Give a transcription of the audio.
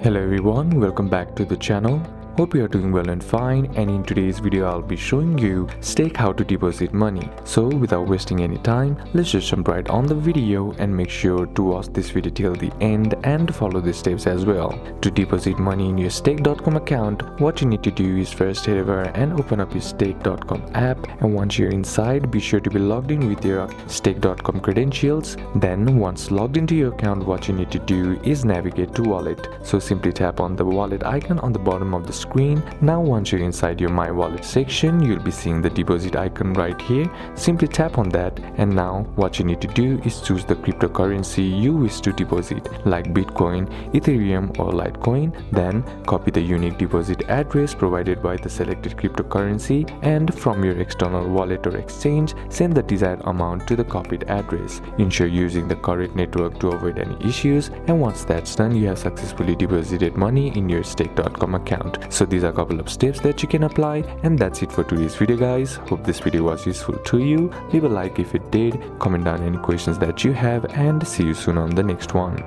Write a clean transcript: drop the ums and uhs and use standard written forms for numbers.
Hello everyone, welcome back to the channel. Hope you are doing well and fine, and in today's video I'll be showing you Stake how to deposit money. So without wasting any time, let's just jump right on the video and make sure to watch this video till the end and follow the steps as well. To deposit money in your Stake.com account, what you need to do is first head over and open up your Stake.com app, and once you're inside, be sure to be logged in with your Stake.com credentials. Then once logged into your account, what you need to do is navigate to wallet. So simply tap on the wallet icon on the bottom of the screen. Now once you're inside your My Wallet section, you'll be seeing the deposit icon right here. Simply tap on that, and now what you need to do is choose the cryptocurrency you wish to deposit, like Bitcoin, Ethereum or Litecoin. Then copy the unique deposit address provided by the selected cryptocurrency, and from your external wallet or exchange, send the desired amount to the copied address. Ensure using the correct network to avoid any issues, and once that's done, you have successfully deposited money in your Stake.com account. So these are a couple of steps that you can apply, and that's it for today's video guys. Hope this video was useful to you. Leave a like if it did, comment down any questions that you have, and see you soon on the next one.